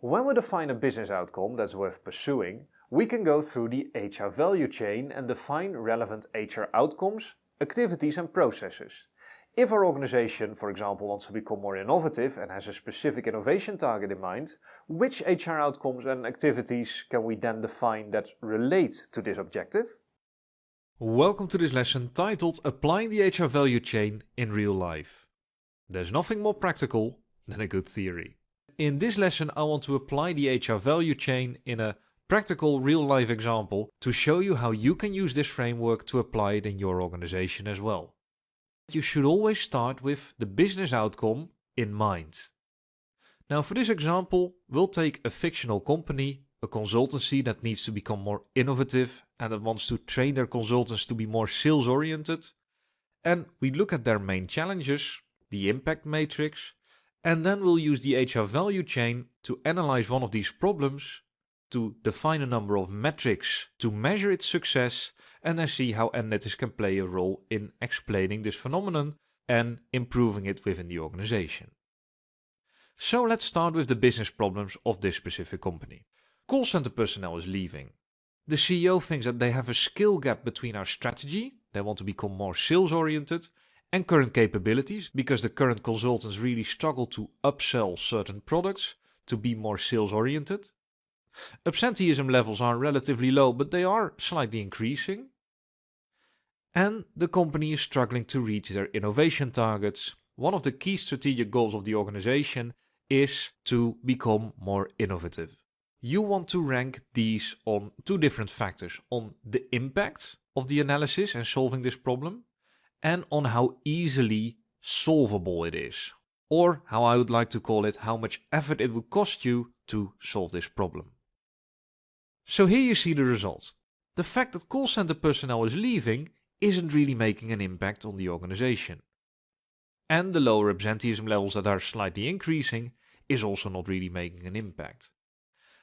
When we define a business outcome that's worth pursuing, we can go through the HR value chain and define relevant HR outcomes, activities and processes. If our organization, for example, wants to become more innovative and has a specific innovation target in mind, which HR outcomes and activities can we then define that relate to this objective? Welcome to this lesson titled Applying the HR Value Chain in Real Life. There's nothing more practical than a good theory. In this lesson I want to apply the HR Value Chain in a practical real-life example to show you how you can use this framework to apply it in your organization as well. You should always start with the business outcome in mind. Now for this example, we'll take a fictional company, a consultancy that needs to become more innovative and that wants to train their consultants to be more sales-oriented. And we look at their main challenges, the impact matrix, and then we'll use the HR value chain to analyze one of these problems, to define a number of metrics to measure its success, and then see how analytics can play a role in explaining this phenomenon and improving it within the organization. So let's start with the business problems of this specific company. Call center personnel is leaving. The CEO thinks that they have a skill gap between our strategy, they want to become more sales oriented, and current capabilities, because the current consultants really struggle to upsell certain products to be more sales oriented. Absenteeism levels are relatively low, but they are slightly increasing. And the company is struggling to reach their innovation targets. One of the key strategic goals of the organization is to become more innovative. You want to rank these on two different factors: on the impact of the analysis and solving this problem, and on how easily solvable it is, or how I would like to call it, how much effort it would cost you to solve this problem. So here you see the result. The fact that call center personnel is leaving isn't really making an impact on the organization. And the lower absenteeism levels that are slightly increasing is also not really making an impact.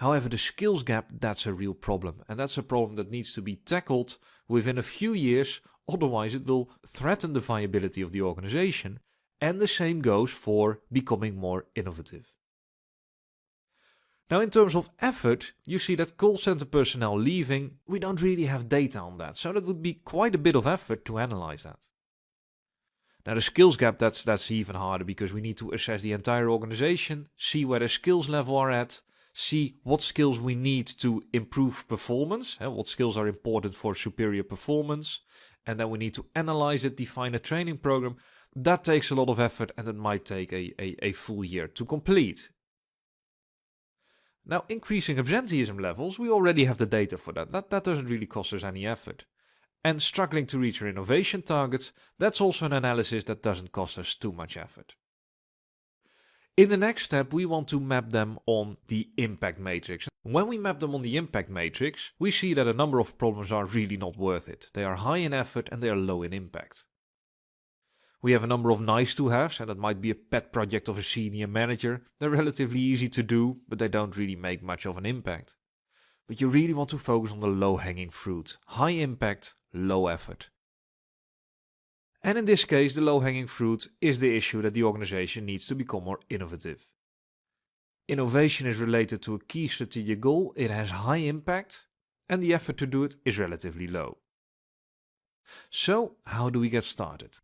However, the skills gap, that's a real problem, and that's a problem that needs to be tackled within a few years, otherwise it will threaten the viability of the organization, and the same goes for becoming more innovative. Now in terms of effort, you see that call center personnel leaving, we don't really have data on that, so that would be quite a bit of effort to analyze that. Now the skills gap, that's even harder, because we need to assess the entire organization, see where the skills level are at, see what skills we need to improve performance, what skills are important for superior performance, and then we need to analyze it, define a training program. That takes a lot of effort, and it might take a full year to complete. Now increasing absenteeism levels, we already have the data for that. That doesn't really cost us any effort. And struggling to reach our innovation targets, that's also an analysis that doesn't cost us too much effort. In the next step, we want to map them on the impact matrix. When we map them on the impact matrix, we see that a number of problems are really not worth it. They are high in effort and they are low in impact. We have a number of nice to haves, and that might be a pet project of a senior manager. They're relatively easy to do, but they don't really make much of an impact. But you really want to focus on the low-hanging fruit. High impact, low effort. And in this case, the low-hanging fruit is the issue that the organization needs to become more innovative. Innovation is related to a key strategic goal, it has high impact, and the effort to do it is relatively low. So, how do we get started?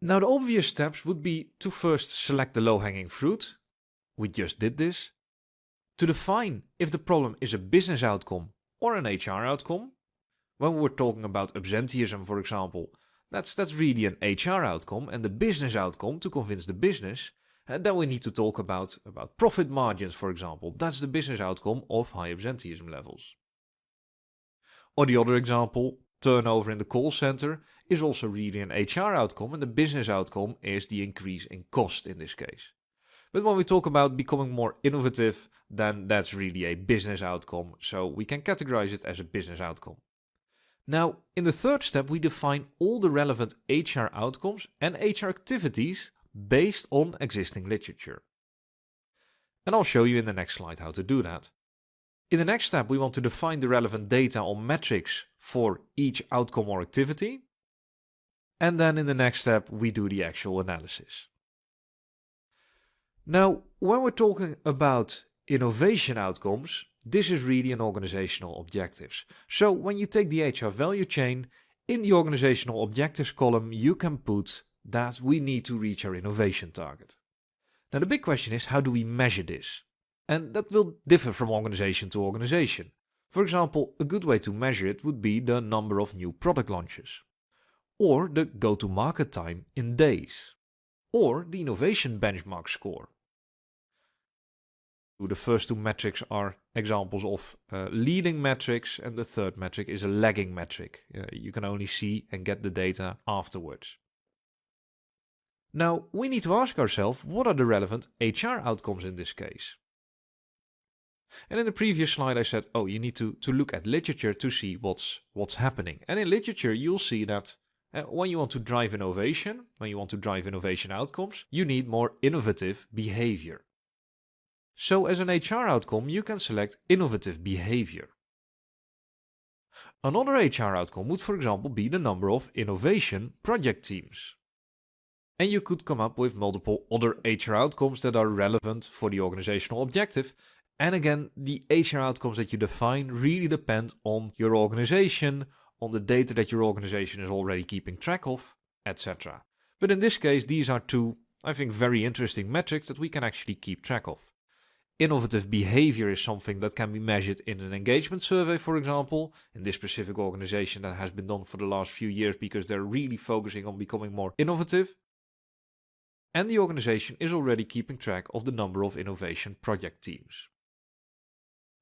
Now the obvious steps would be to first select the low-hanging fruit. We just did this. To define if the problem is a business outcome or an HR outcome. When we're talking about absenteeism, for example, that's really an HR outcome, and the business outcome, to convince the business, and then we need to talk about profit margins, for example. That's the business outcome of high absenteeism levels. Or the other example, turnover in the call center, is also really an HR outcome, and the business outcome is the increase in cost in this case. But when we talk about becoming more innovative, then that's really a business outcome, so we can categorize it as a business outcome. Now, in the third step, we define all the relevant HR outcomes and HR activities based on existing literature. And I'll show you in the next slide how to do that. In the next step, we want to define the relevant data on metrics for each outcome or activity. And then in the next step, we do the actual analysis. Now, when we're talking about innovation outcomes, this is really an organizational objectives. So when you take the HR value chain, in the organizational objectives column, you can put that we need to reach our innovation target. Now the big question is, how do we measure this? And that will differ from organization to organization. For example, a good way to measure it would be the number of new product launches, or the go-to-market time in days, or the innovation benchmark score. The first two metrics are examples of leading metrics, and the third metric is a lagging metric. You can only see and get the data afterwards. Now, we need to ask ourselves, what are the relevant HR outcomes in this case? And in the previous slide I said, you need to look at literature to see what's happening. And in literature you'll see that when you want to drive innovation, when you want to drive innovation outcomes, you need more innovative behavior. So as an HR outcome, you can select innovative behavior. Another HR outcome would, for example, be the number of innovation project teams. And you could come up with multiple other HR outcomes that are relevant for the organizational objective. And again, the HR outcomes that you define really depend on your organization, on the data that your organization is already keeping track of, etc. But in this case, these are two, I think, very interesting metrics that we can actually keep track of. Innovative behavior is something that can be measured in an engagement survey, for example, in this specific organization that has been done for the last few years because they're really focusing on becoming more innovative. And the organization is already keeping track of the number of innovation project teams.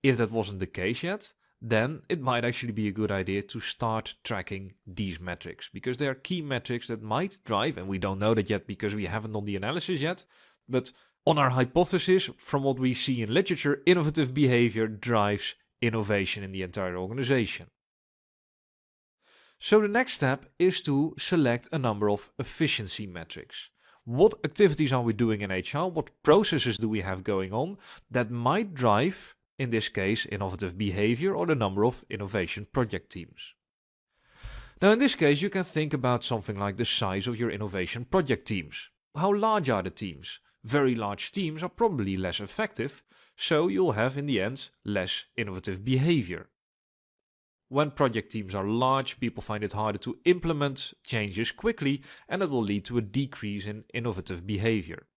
If that wasn't the case yet, then it might actually be a good idea to start tracking these metrics, because they are key metrics that might drive, and we don't know that yet because we haven't done the analysis yet, but on our hypothesis, from what we see in literature, innovative behavior drives innovation in the entire organization. So the next step is to select a number of efficiency metrics. What activities are we doing in HR? What processes do we have going on that might drive, in this case, innovative behavior or the number of innovation project teams? Now in this case, you can think about something like the size of your innovation project teams. How large are the teams? Very large teams are probably less effective, so you'll have in the end less innovative behavior. When project teams are large, people find it harder to implement changes quickly, and that will lead to a decrease in innovative behavior.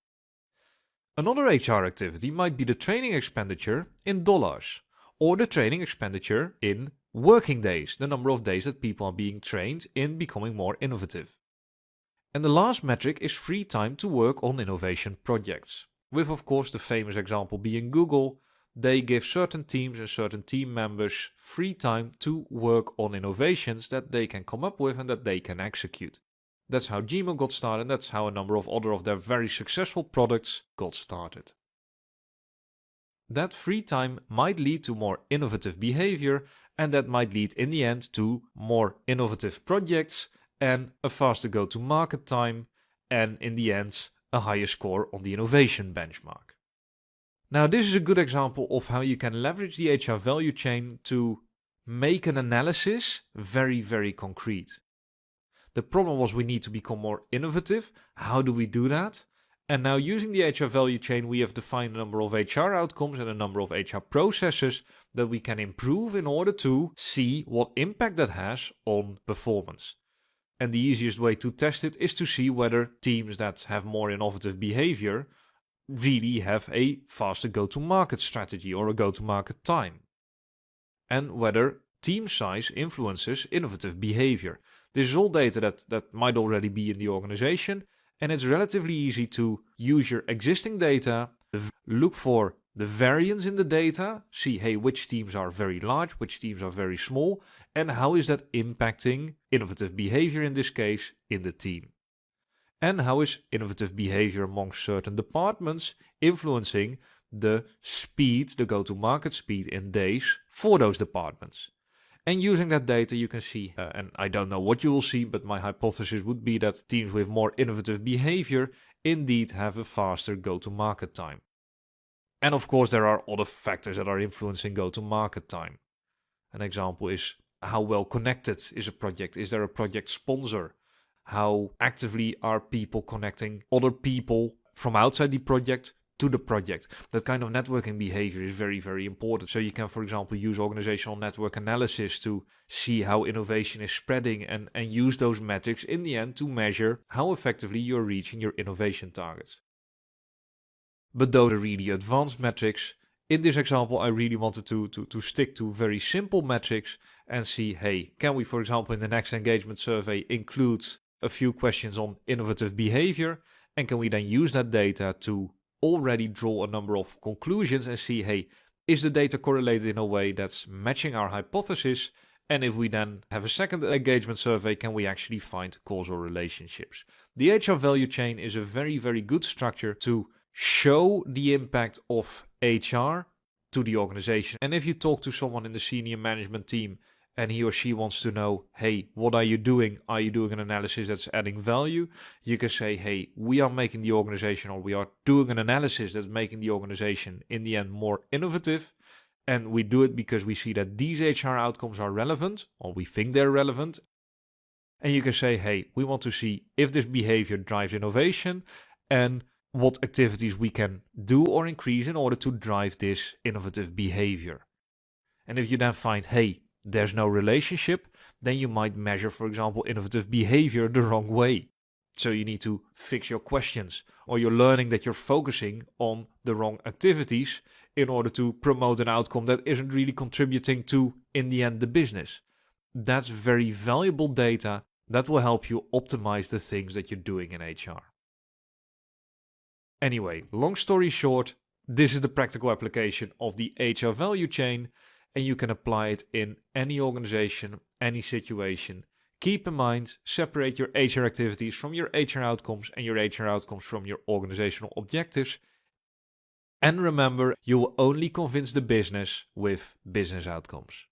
Another HR activity might be the training expenditure in dollars, or the training expenditure in working days, the number of days that people are being trained in becoming more innovative. And the last metric is free time to work on innovation projects, with of course the famous example being Google. They give certain teams and certain team members free time to work on innovations that they can come up with and that they can execute. That's how Gmail got started, and that's how a number of other of their very successful products got started. That free time might lead to more innovative behavior, and that might lead in the end to more innovative projects and a faster go-to-market time, and in the end a higher score on the innovation benchmark. Now this is a good example of how you can leverage the HR value chain to make an analysis very, very concrete. The problem was we need to become more innovative. How do we do that? And now using the HR value chain, we have defined a number of HR outcomes and a number of HR processes that we can improve in order to see what impact that has on performance. And the easiest way to test it is to see whether teams that have more innovative behavior really have a faster go-to-market strategy or a go-to-market time. And whether team size influences innovative behavior. This is all data that might already be in the organization, and it's relatively easy to use your existing data, look for the variance in the data, see, hey, which teams are very large, which teams are very small, and how is that impacting innovative behavior in this case in the team. And how is innovative behavior amongst certain departments influencing the speed, the go-to-market speed in days for those departments. And using that data you can see, and I don't know what you will see, but my hypothesis would be that teams with more innovative behavior indeed have a faster go-to-market time. And of course there are other factors that are influencing go-to-market time. An example is how well connected is a project? Is there a project sponsor? How actively are people connecting other people from outside the project to the project. That kind of networking behavior is very, very important. So you can, for example, use organizational network analysis to see how innovation is spreading and use those metrics in the end to measure how effectively you're reaching your innovation targets. But those are really advanced metrics. In this example, I really wanted to stick to very simple metrics and see, hey, can we, for example, in the next engagement survey include a few questions on innovative behavior? And can we then use that data to already draw a number of conclusions and see, hey, is the data correlated in a way that's matching our hypothesis? And if we then have a second engagement survey, can we actually find causal relationships? The HR value chain is a very, very good structure to show the impact of HR to the organization. And if you talk to someone in the senior management team and he or she wants to know, hey, what are you doing? Are you doing an analysis that's adding value? You can say, hey, we are making the organization, or we are doing an analysis that's making the organization in the end more innovative. And we do it because we see that these HR outcomes are relevant, or we think they're relevant. And you can say, hey, we want to see if this behavior drives innovation and what activities we can do or increase in order to drive this innovative behavior. And if you then find, hey, there's no relationship, then you might measure, for example, innovative behavior the wrong way. So you need to fix your questions, or you're learning that you're focusing on the wrong activities in order to promote an outcome that isn't really contributing to, in the end, the business. That's very valuable data that will help you optimize the things that you're doing in HR. Anyway, long story short, this is the practical application of the HR value chain, and you can apply it in any organization, any situation. Keep in mind, separate your HR activities from your HR outcomes and your HR outcomes from your organizational objectives. And remember, you will only convince the business with business outcomes.